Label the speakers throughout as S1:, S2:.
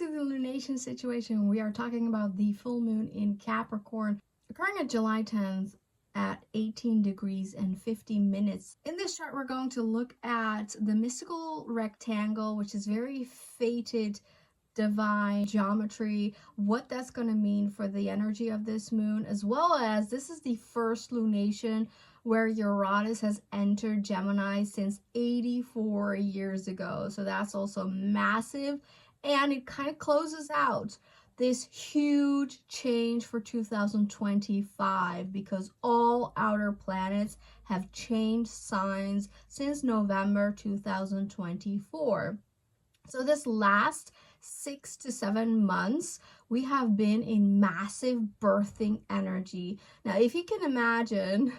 S1: to the lunation situation, we are talking about the full moon in Capricorn occurring at July 10th at 18 degrees and 50 minutes. In this chart, we're going to look at the mystical rectangle, which is very fated divine geometry, what that's going to mean for the energy of this moon, as well as this is the first lunation where Uranus has entered Gemini since 84 years ago. So that's also massive, and it kind of closes out this huge change for 2025 because all outer planets have changed signs since November 2024. So this last 6 to 7 months, we have been in massive birthing energy. Now, if you can imagine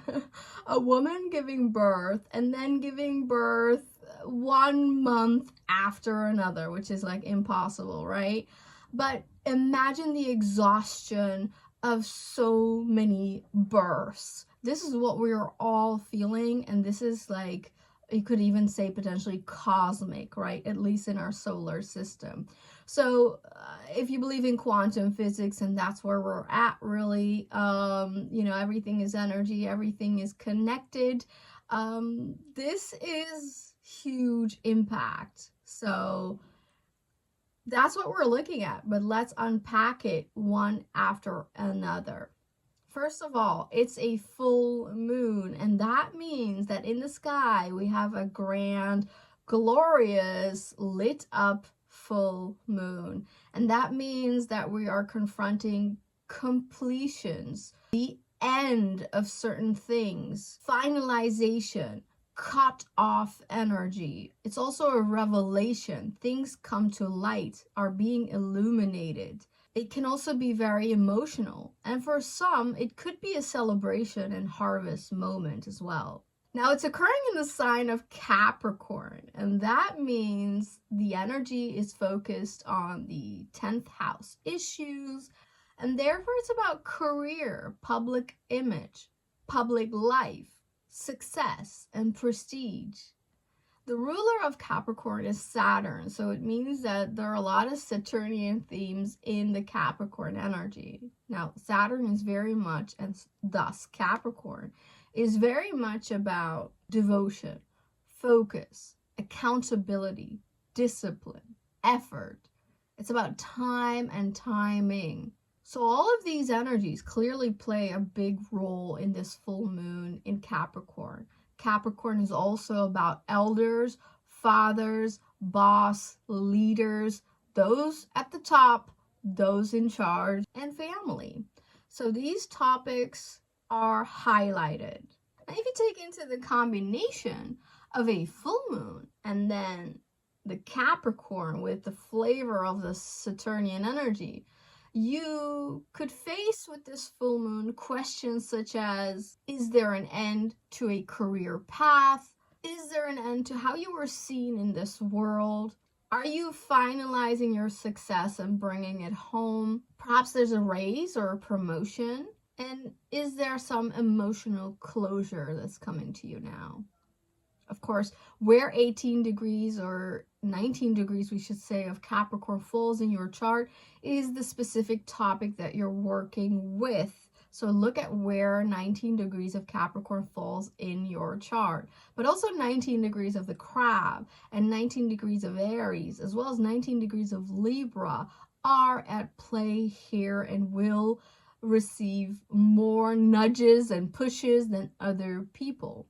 S1: a woman giving birth and then giving birth 1 month after another, which is like impossible, right? But imagine the exhaustion of so many births. This is what we're all feeling, and this is like, you could even say potentially cosmic, right? At least in our solar system. So if you believe in quantum physics, and that's where we're at really, you know, everything is energy, everything is connected. This is huge impact. So that's what we're looking at, but let's unpack it one after another. First of all, it's a full moon, and that means that in the sky we have a grand, glorious, lit up full moon. And that means that we are confronting completions, the end of certain things, finalization, cut off energy. It's also a revelation. Things come to light, are being illuminated. It can also be very emotional, and for some, it could be a celebration and harvest moment as well. Now, it's occurring in the sign of Capricorn, and that means the energy is focused on the 10th house issues, and therefore it's about career, public image, public life, success, and prestige. The ruler of Capricorn is Saturn, so it means that there are a lot of Saturnian themes in the Capricorn energy. Now, Saturn is very much, and thus Capricorn, is very much about devotion, focus, accountability, discipline, effort. It's about time and timing. So all of these energies clearly play a big role in this full moon in Capricorn. Capricorn is also about elders, fathers, boss, leaders, those at the top, those in charge, and family. So these topics are highlighted. Now, if you take into the combination of a full moon and then the Capricorn with the flavor of the Saturnian energy, you could face with this full moon questions such as, is there an end to a career path? Is there an end to how you were seen in this world? Are you finalizing your success and bringing it home? Perhaps there's a raise or a promotion. And is there some emotional closure that's coming to you now? Of course, where 18 degrees or 19 degrees, we should say, of Capricorn falls in your chart is the specific topic that you're working with. So look at where 19 degrees of Capricorn falls in your chart. But also 19 degrees of the Crab and 19 degrees of Aries, as well as 19 degrees of Libra, are at play here and will receive more nudges and pushes than other people.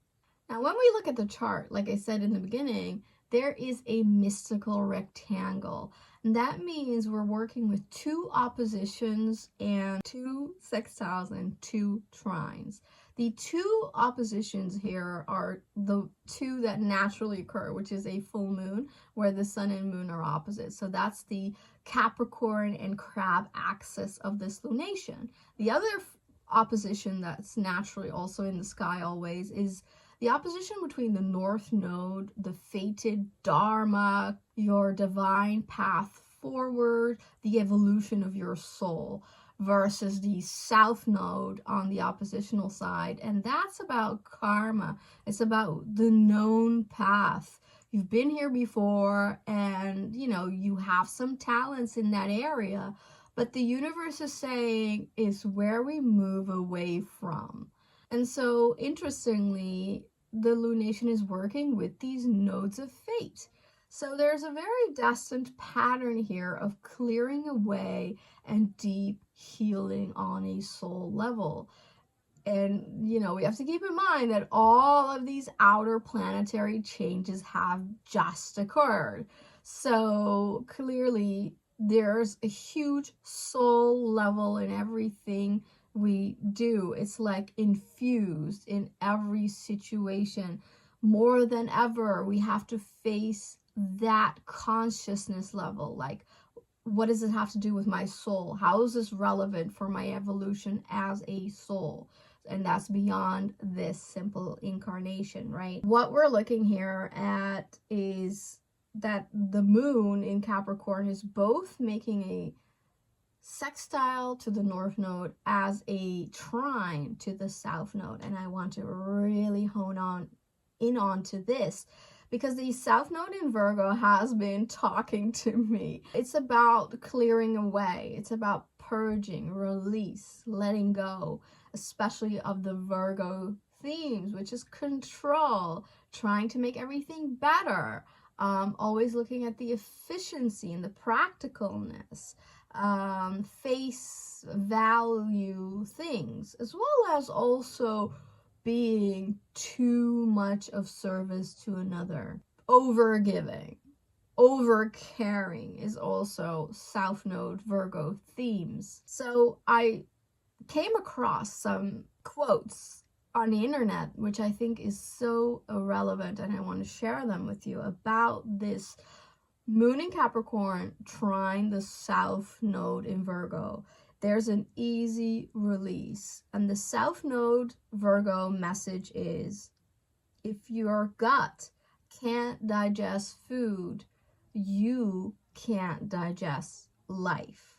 S1: Now, when we look at the chart, like I said in the beginning, there is a mystical rectangle. And that means we're working with 2 oppositions and 2 sextiles and 2 trines. The 2 oppositions here are the 2 that naturally occur, which is a full moon where the sun and moon are opposite. So that's the Capricorn and Crab axis of this lunation. The other opposition that's naturally also in the sky always is the opposition between the North Node, the fated Dharma, your divine path forward, the evolution of your soul, versus the South Node on the oppositional side. And that's about karma. It's about the known path, you've been here before, and you know, you have some talents in that area, but the universe is saying is where we move away from. And so interestingly, the lunation is working with these nodes of fate. So there's a very destined pattern here of clearing away and deep healing on a soul level. And, you know, we have to keep in mind that all of these outer planetary changes have just occurred. So clearly, there's a huge soul level in everything we do. It's like infused in every situation. More than ever, we have to face that consciousness level. Like, what does it have to do with my soul? How is this relevant for my evolution as a soul? And that's beyond this simple incarnation, right? What we're looking here at is that the moon in Capricorn is both making a sextile to the north node as a trine to the south node. And I want to really hone in on to this, because the south node in Virgo has been talking to me. It's about clearing away. It's about purging, release, letting go, especially of the Virgo themes, which is control, trying to make everything better, always looking at the efficiency and the practicalness, face value things, as well as also being too much of service to another. Over-giving, over-caring is also South Node Virgo themes. So I came across some quotes on the internet, which I think is so relevant, and I want to share them with you about this moon in Capricorn trine the South Node in Virgo. There's an easy release. And the South Node Virgo message is, if your gut can't digest food, you can't digest life.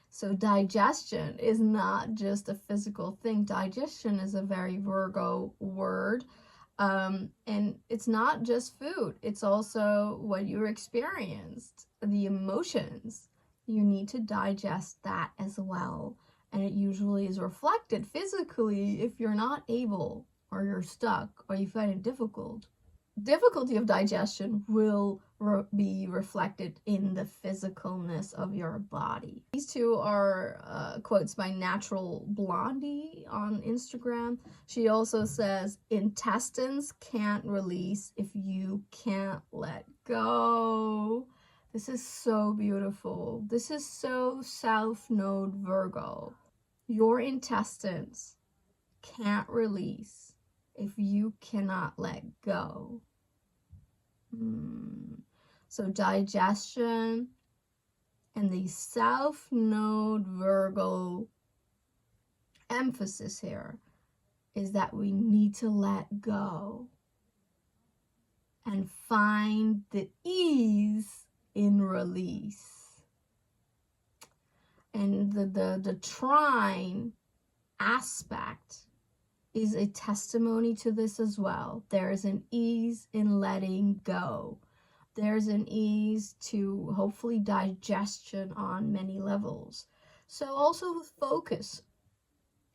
S1: So digestion is not just a physical thing. Digestion is a very Virgo word. And it's not just food. It's also what you experienced, the emotions. You need to digest that as well. And it usually is reflected physically if you're not able, or you're stuck, or you find it difficult. Difficulty of digestion will be reflected in the physicalness of your body. These two are quotes by Natural Blondie on Instagram. She also says, intestines can't release if you can't let go. This is so beautiful. This is so South Node Virgo. Your intestines can't release if you cannot let go. So digestion and the South Node Virgo emphasis here is that we need to let go and find the ease in release. And the trine aspect is a testimony to this as well. There is an ease in letting go. There's an ease to hopefully digestion on many levels. So also focus.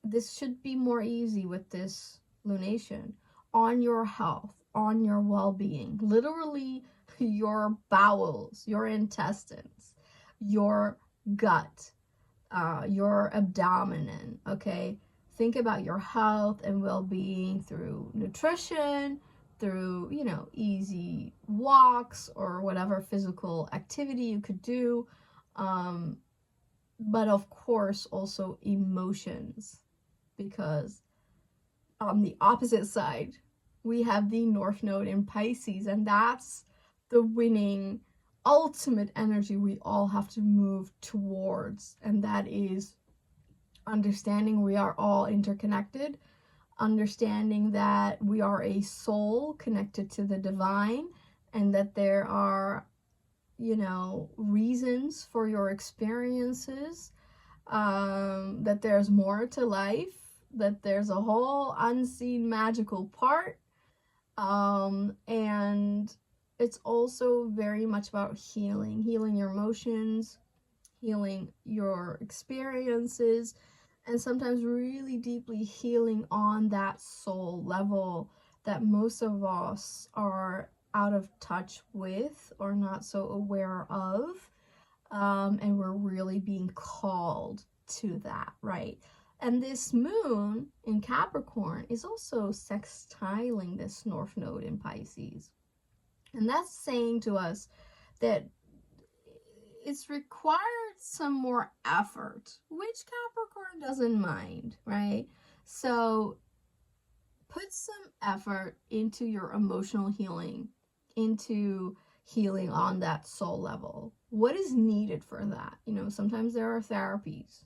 S1: This should be more easy with this lunation on your health, on your well-being. Literally your bowels, your intestines, your gut, your abdomen, okay? Think about your health and well-being through nutrition, through, you know, easy walks or whatever physical activity you could do. But of course also emotions, because on the opposite side, we have the North Node in Pisces, and that's the winning ultimate energy we all have to move towards. And that is understanding we are all interconnected, understanding that we are a soul connected to the divine, and that there are, you know, reasons for your experiences, that there's more to life, that there's a whole unseen magical part, and it's also very much about healing your emotions, healing your experiences, and sometimes really deeply healing on that soul level that most of us are out of touch with or not so aware of. And we're really being called to that, right? And this moon in Capricorn is also sextiling this North Node in Pisces. And that's saying to us that it's required some more effort, which Capricorn doesn't mind, right? So put some effort into your emotional healing, into healing on that soul level. What is needed for that? You know, sometimes there are therapies,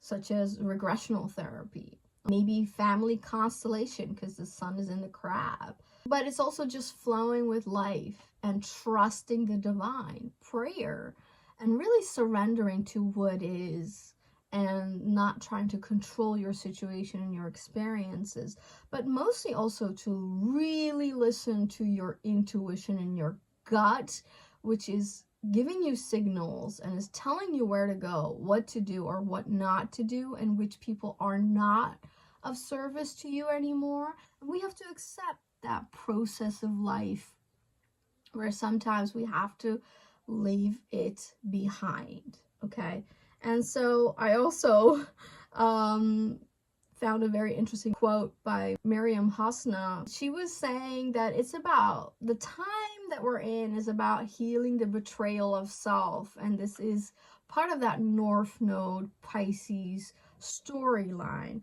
S1: such as regressional therapy, maybe family constellation because the sun is in the crab. But it's also just flowing with life and trusting the divine, prayer, and really surrendering to what is and not trying to control your situation and your experiences, but mostly also to really listen to your intuition and your gut, which is giving you signals and is telling you where to go, what to do or what not to do, and which people are not of service to you anymore. And we have to accept that process of life where sometimes we have to leave it behind, okay? And so I also found a very interesting quote by Miriam Hasna. She was saying that it's about the time that we're in is about healing the betrayal of self, and this is part of that North Node Pisces storyline.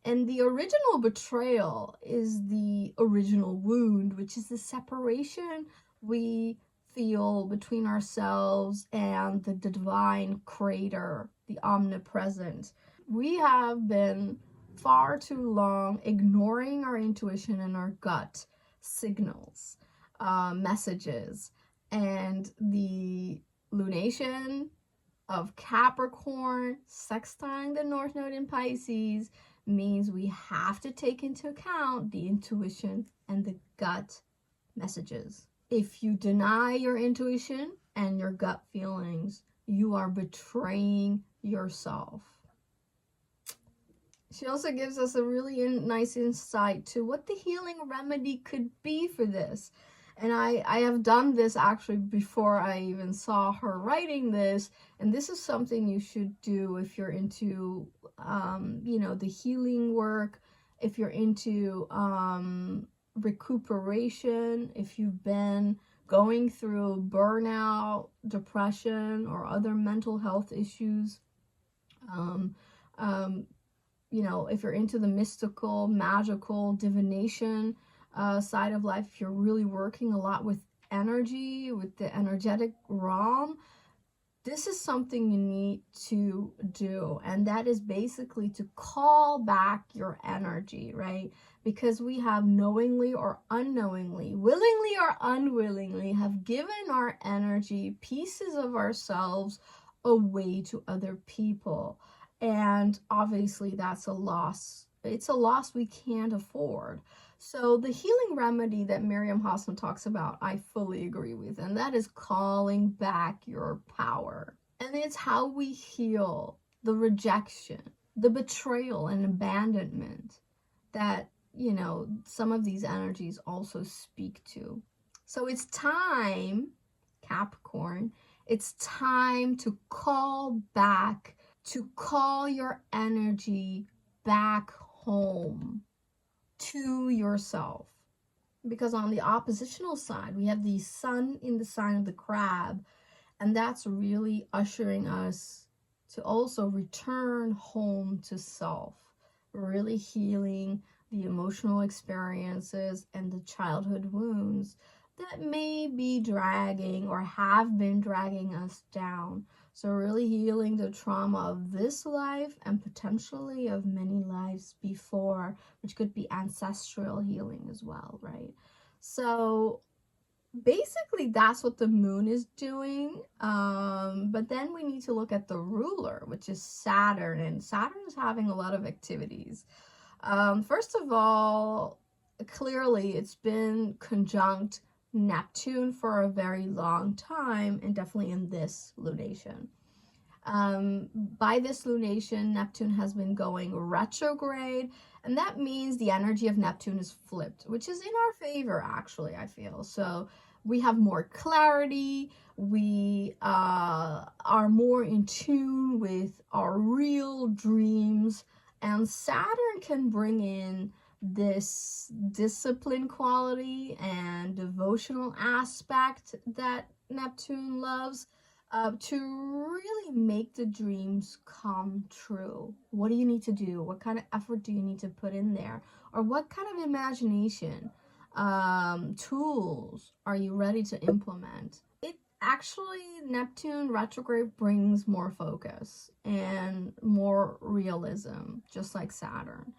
S1: And the original betrayal is the original wound, which is the separation we feel between ourselves and the divine creator, the omnipresent. We have been far too long ignoring our intuition and our gut signals, messages, and the lunation of Capricorn sextiling the North Node in Pisces means we have to take into account the intuition and the gut messages. If you deny your intuition and your gut feelings, you are betraying yourself. She also gives us a really nice insight to what the healing remedy could be for this. And I have done this actually before I even saw her writing this. And this is something you should do if you're into, the healing work, if you're into recuperation, if you've been going through burnout, depression, or other mental health issues. If you're into the mystical, magical, divination side of life, if you're really working a lot with energy, with the energetic realm, this is something you need to do. And that is basically to call back your energy, right? Because we have knowingly or unknowingly, willingly or unwillingly, have given our energy, pieces of ourselves, away to other people. And obviously that's a loss. It's a loss we can't afford. So the healing remedy that Miriam Hassan talks about, I fully agree with, and that is calling back your power. And it's how we heal the rejection, the betrayal and abandonment that, some of these energies also speak to. So it's time, Capricorn, it's time to call back, to call your energy back home to yourself. Because on the oppositional side, we have the sun in the sign of the crab, and that's really ushering us to also return home to self, really healing the emotional experiences and the childhood wounds that may be dragging or have been dragging us down. So really healing the trauma of this life and potentially of many lives before, which could be ancestral healing as well, right? So basically that's what the moon is doing. But then we need to look at the ruler, which is Saturn, and Saturn is having a lot of activities. First of all, clearly it's been conjunct Neptune for a very long time, and definitely in this lunation. By this lunation, Neptune has been going retrograde, and that means the energy of Neptune is flipped, which is in our favor, actually, I feel. So we have more clarity, we are more in tune with our real dreams, and Saturn can bring in this discipline quality and devotional aspect that Neptune loves, to really make the dreams come true. What do you need to do? What kind of effort do you need to put in there? Or what kind of imagination, tools are you ready to implement? It actually, Neptune retrograde brings more focus and more realism, just like Saturn.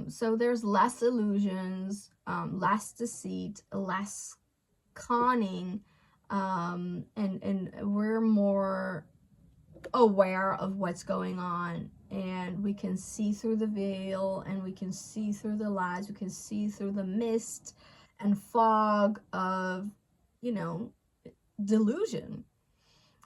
S1: So there's less illusions, less deceit, less conning, and we're more aware of what's going on, and we can see through the veil, and we can see through the lies, we can see through the mist and fog of, you know, delusion.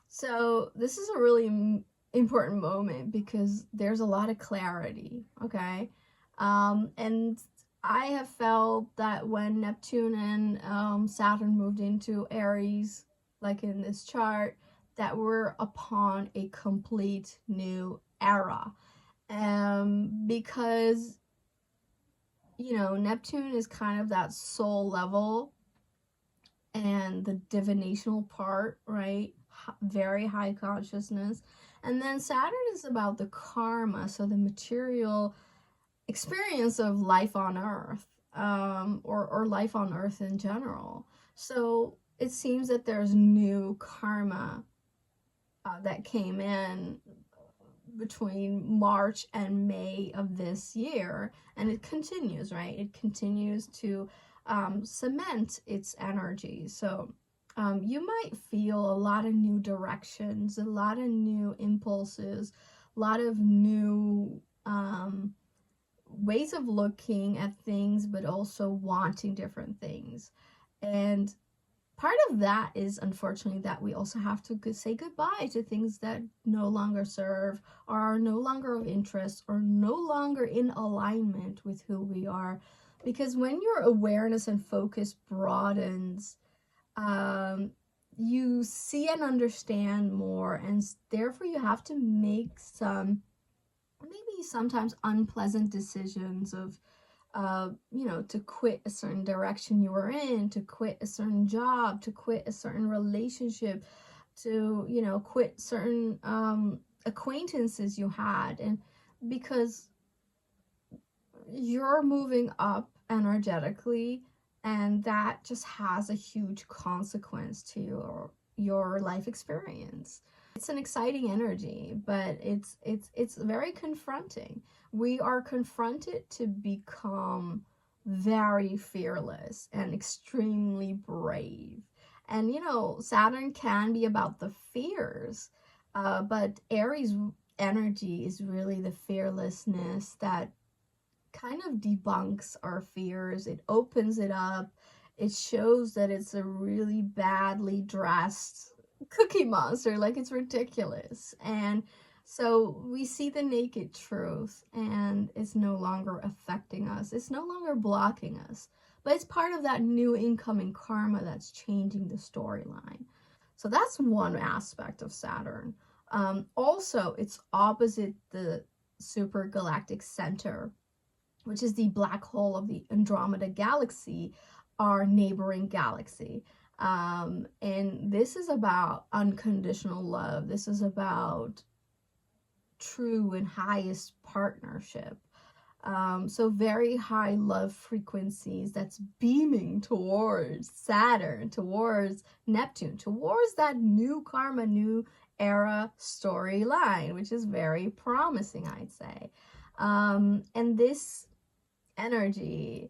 S1: So this is a really important moment because there's a lot of clarity, okay? And I have felt that when Neptune and Saturn moved into Aries, like in this chart, that we're upon a complete new era. Because, you know, Neptune is kind of that soul level and the divinational part, right? Very high consciousness. And then Saturn is about the karma, so the material experience of life on Earth, or life on Earth in general. So it seems that there's new karma that came in between March and May of this year, and it continues, right? It continues to cement its energy. So you might feel a lot of new directions, a lot of new impulses, a lot of new ways of looking at things, but also wanting different things. And part of that is, unfortunately, that we also have to say goodbye to things that no longer serve, or are no longer of interest, or no longer in alignment with who we are. Because when your awareness and focus broadens, you see and understand more, and therefore you have to make some, maybe sometimes unpleasant decisions of, you know, to quit a certain direction you were in, to quit a certain job, to quit a certain relationship, to, you know, quit certain acquaintances you had. And because you're moving up energetically, and that just has a huge consequence to your life experience. It's an exciting energy, but it's very confronting. We are confronted to become very fearless and extremely brave. And you know, Saturn can be about the fears, but Aries energy is really the fearlessness that kind of debunks our fears. It opens it up. It shows that it's a really badly dressed Cookie Monster, like it's ridiculous. And so we see the naked truth, and it's no longer affecting us. It's no longer blocking us, but it's part of that new incoming karma that's changing the storyline. So that's one aspect of Saturn. Also, it's opposite the supergalactic center, which is the black hole of the Andromeda galaxy, our neighboring galaxy. And this is about unconditional love. This is about true and highest partnership. So very high love frequencies that's beaming towards Saturn, towards Neptune, towards that new karma, new era storyline, which is very promising, I'd say. And this energy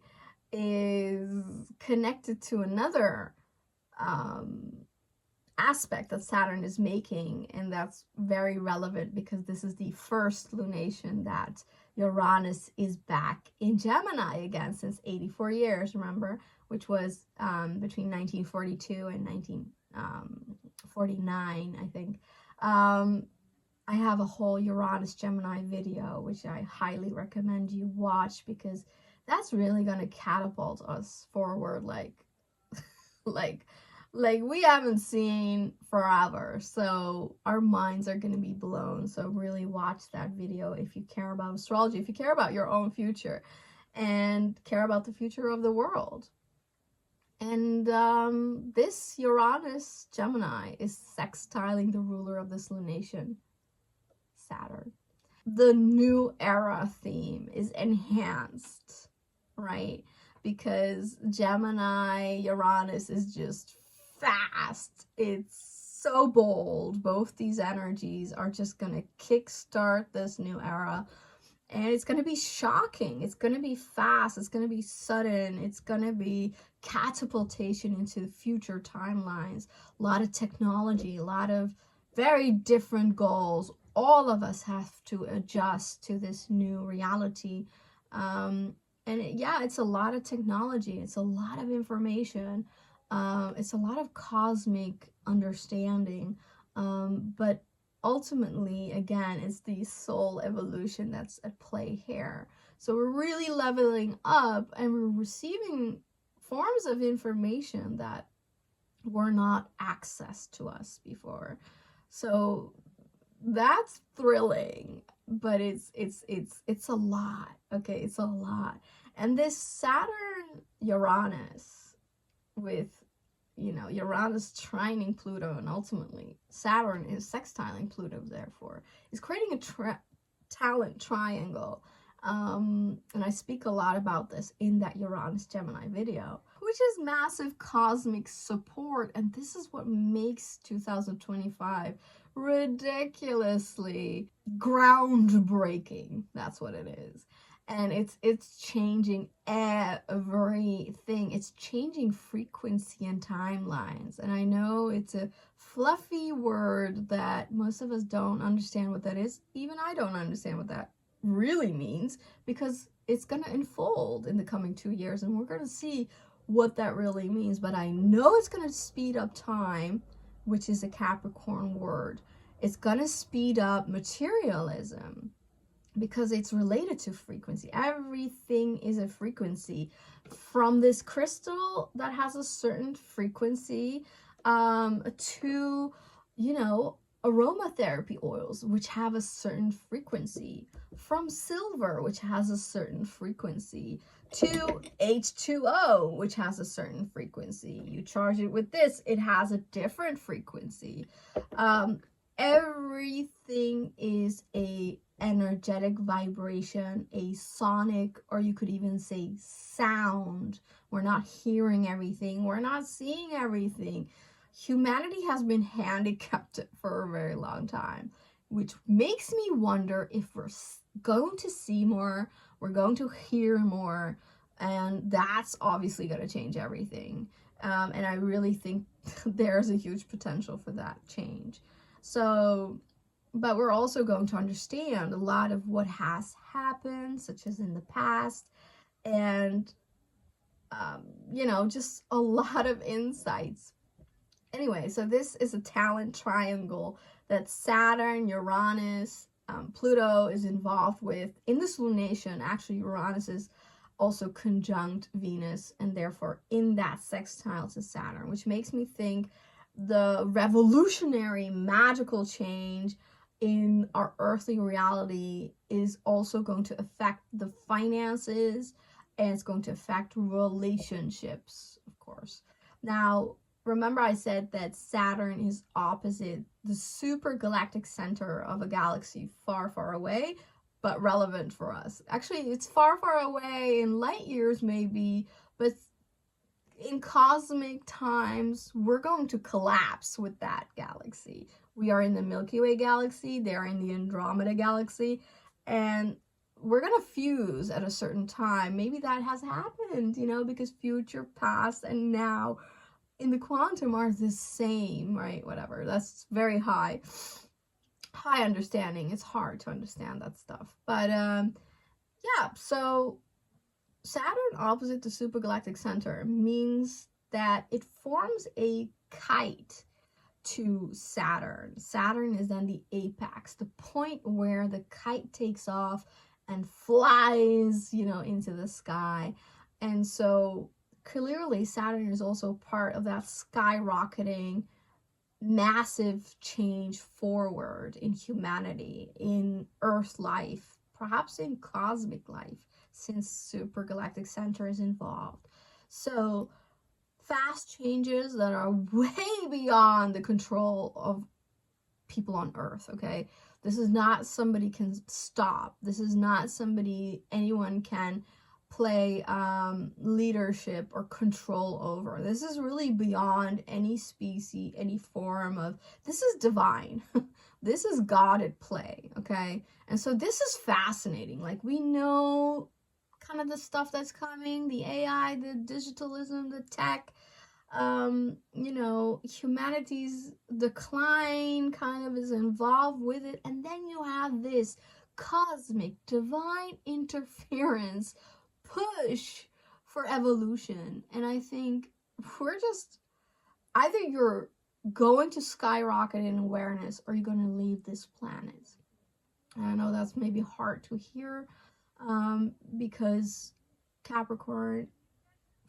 S1: is connected to another aspect that Saturn is making, and that's very relevant because this is the first lunation that Uranus is back in Gemini again since 84 years, remember, which was between 1942 and 1949, I think. I have a whole Uranus Gemini video, which I highly recommend you watch, because that's really going to catapult us forward like we haven't seen forever. So our minds are going to be blown. So really watch that video if you care about astrology, if you care about your own future and care about the future of the world. And this Uranus Gemini is sextiling the ruler of this lunation, Saturn. The new era theme is enhanced, right? Because Gemini Uranus is just fast. It's so bold. Both these energies are just going to kickstart this new era. And it's going to be shocking. It's going to be fast. It's going to be sudden. It's going to be catapultation into future timelines. A lot of technology, a lot of very different goals. All of us have to adjust to this new reality. Yeah, it's a lot of technology. It's a lot of information. It's a lot of cosmic understanding. But ultimately, again, it's the soul evolution that's at play here. So we're really leveling up, and we're receiving forms of information that were not accessed to us before. So that's thrilling, but it's a lot. Okay, it's a lot. And this Saturn Uranus, with, you know, Uranus trining Pluto, and ultimately Saturn is sextiling Pluto, therefore is creating a talent triangle. And I speak a lot about this in that Uranus Gemini video, which is massive cosmic support. And this is what makes 2025 ridiculously groundbreaking. That's what it is. And it's changing everything. It's changing frequency and timelines. And I know it's a fluffy word that most of us don't understand what that is. Even I don't understand what that really means, because it's going to unfold in the coming 2 years, and we're going to see what that really means. But I know it's going to speed up time, which is a Capricorn word. It's going to speed up materialism, because it's related to frequency. Everything is a frequency, from this crystal that has a certain frequency to, you know, aromatherapy oils, which have a certain frequency, from silver, which has a certain frequency, to H2O, which has a certain frequency. You charge it with this, it has a different frequency. Everything is a energetic vibration, a sonic, or you could even say sound. We're not hearing everything, we're not seeing everything. Humanity has been handicapped for a very long time, which makes me wonder if we're going to see more, we're going to hear more, and that's obviously going to change everything. And I really think there's a huge potential for that change. So, but we're also going to understand a lot of what has happened, such as in the past, and, you know, just a lot of insights. Anyway, so this is a talent triangle that Saturn, Uranus, Pluto is involved with in this lunation. Actually, Uranus is also conjunct Venus, and therefore in that sextile to Saturn, which makes me think the revolutionary magical change in our earthly reality is also going to affect the finances, and it's going to affect relationships, of course. Now, remember I said that Saturn is opposite the super galactic center of a galaxy far, far away, but relevant for us. Actually, it's far, far away in light years maybe, but in cosmic times, we're going to collapse with that galaxy. We are in the Milky Way galaxy, they're in the Andromeda galaxy, and we're going to fuse at a certain time. Maybe that has happened, you know, because future, past, and now in the quantum are the same, right? Whatever. That's very high understanding. It's hard to understand that stuff. But Yeah, so Saturn opposite the supergalactic center means that it forms a kite to Saturn. Saturn is then the apex, the point where the kite takes off and flies, into the sky. And so clearly Saturn is also part of that skyrocketing massive change forward in humanity, in Earth life, perhaps in cosmic life, since supergalactic center is involved. So fast changes that are way beyond the control of people on Earth, okay? This is not somebody can stop. This is not somebody anyone can play leadership or control over. This is really beyond any species, any form of, this is divine. This is God at play, okay? And so this is fascinating. Like, we know kind of the stuff that's coming, the AI, the digitalism, the tech, humanity's decline kind of is involved with it. And then you have this cosmic divine interference push for evolution. And I think we're just, either you're going to skyrocket in awareness or you're going to leave this planet. And I know that's maybe hard to hear, because Capricorn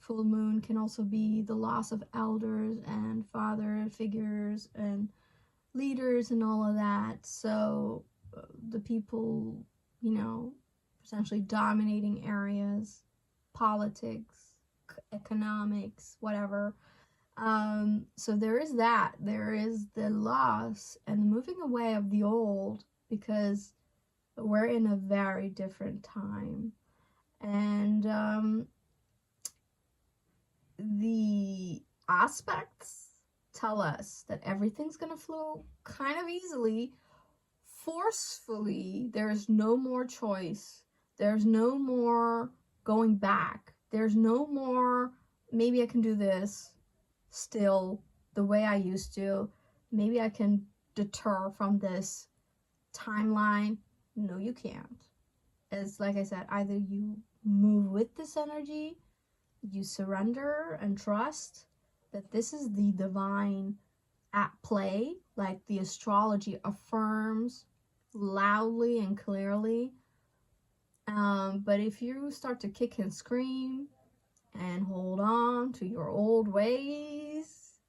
S1: full moon can also be the loss of elders and father figures and leaders and all of that. So the people, essentially dominating areas, politics, economics, whatever. So there is that. There is the loss and the moving away of the old, because we're in a very different time. And the aspects tell us that everything's going to flow kind of easily, forcefully. There's no more choice. There's no more going back. There's no more, maybe I can do this still the way I used to. Maybe I can deter from this timeline. No, you can't. It's like I said, either you move with this energy, you surrender and trust that this is the divine at play, like the astrology affirms loudly and clearly. But if you start to kick and scream and hold on to your old ways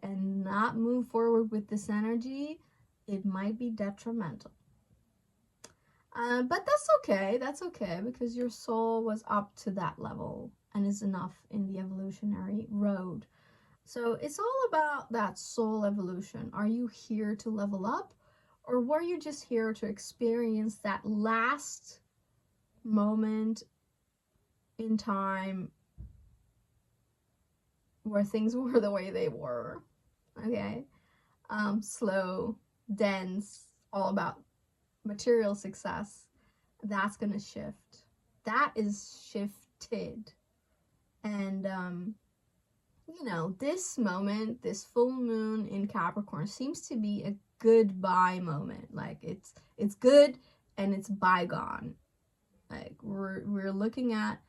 S1: and not move forward with this energy, it might be detrimental. But that's okay. That's okay, because your soul was up to that level and is enough in the evolutionary road. So it's all about that soul evolution. Are you here to level up, or were you just here to experience that last moment in time where things were the way they were? Okay. Slow, dense, all about material success. That's gonna shift. That is shifted. And this moment, this full moon in Capricorn, seems to be a goodbye moment. Like, it's good and it's bygone. Like, we're looking at,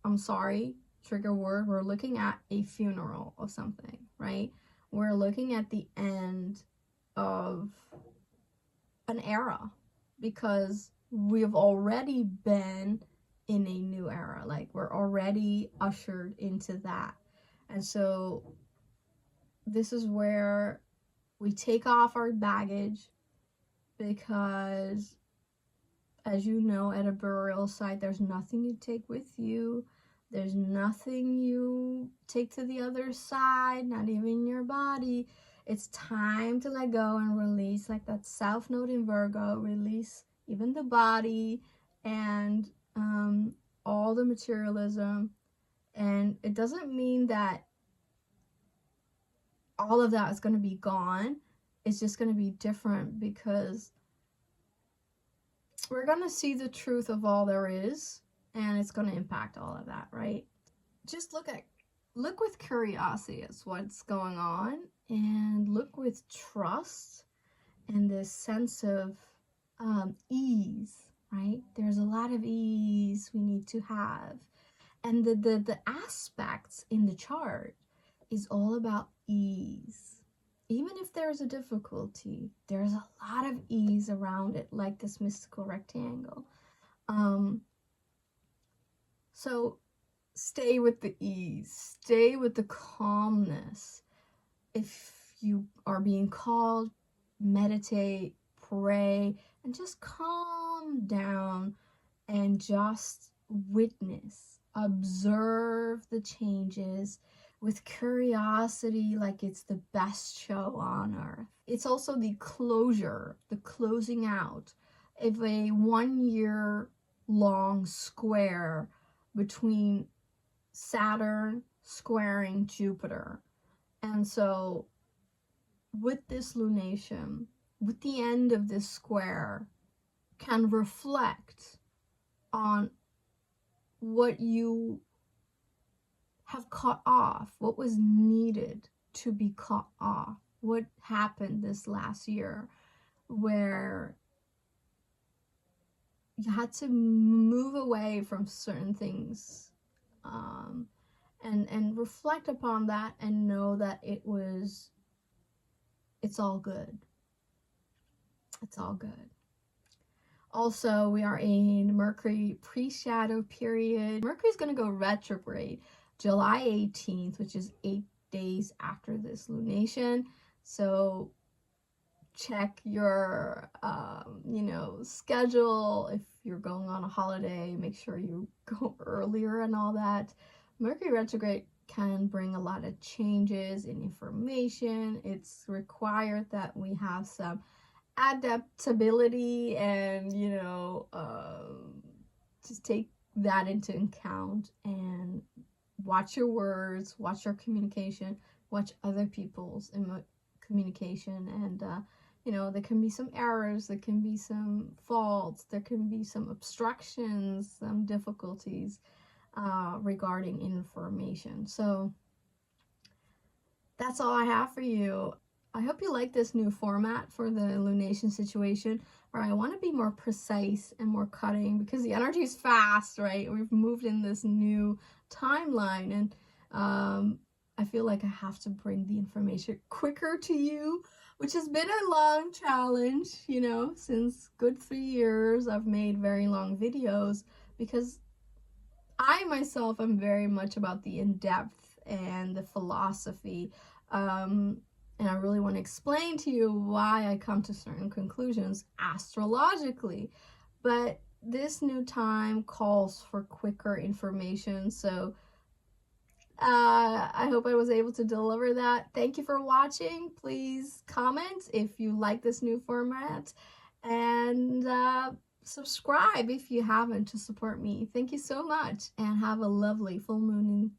S1: I'm sorry, trigger word, we're looking at a funeral of something, right? We're looking at the end of an era, because we've already been in a new era. Like, we're already ushered into that. And so this is where we take off our baggage, because, as you know, at a burial site, there's nothing you take with you. There's nothing you take to the other side, not even your body. It's time to let go and release, like that South Node in Virgo, release even the body and all the materialism. And it doesn't mean that all of that is going to be gone. It's just going to be different, because we're going to see the truth of all there is, and it's going to impact all of that, right? Just look with curiosity at what's going on, and look with trust and this sense of ease right? There's a lot of ease we need to have. And the aspects in the chart is all about ease. Even if there's a difficulty, there's a lot of ease around it, like this mystical rectangle. So stay with the ease, stay with the calmness. If you are being called, meditate, pray, and just calm down and just witness, observe the changes with curiosity, like it's the best show on earth. It's also the closure, the closing out of a 1 year long square between Saturn squaring Jupiter. And so with this lunation, with the end of this square, can reflect on what you have cut off, what was needed to be cut off, what happened this last year where you had to move away from certain things, and reflect upon that and know that it's all good. It's all good. Also, we are in Mercury pre-shadow period. Mercury's going to go retrograde July 18th, which is 8 days after this lunation. So check your, schedule. If you're going on a holiday, make sure you go earlier and all that. Mercury retrograde can bring a lot of changes in information. It's required that we have some adaptability and just take that into account and watch your words, watch your communication, watch other people's communication, and there can be some errors, there can be some faults, there can be some obstructions, some difficulties regarding information. So that's all I have for you. I hope you like this new format for the lunation situation, where I want to be more precise and more cutting because the energy is fast, right? We've moved in this new timeline, and I feel like I have to bring the information quicker to you, which has been a long challenge, since good 3 years I've made very long videos, because I myself am very much about the in-depth and the philosophy, and I really want to explain to you why I come to certain conclusions astrologically. But this new time calls for quicker information, so I hope I was able to deliver that. Thank you for watching. Please comment if you like this new format, and subscribe if you haven't, to support me. Thank you so much, and have a lovely full moon in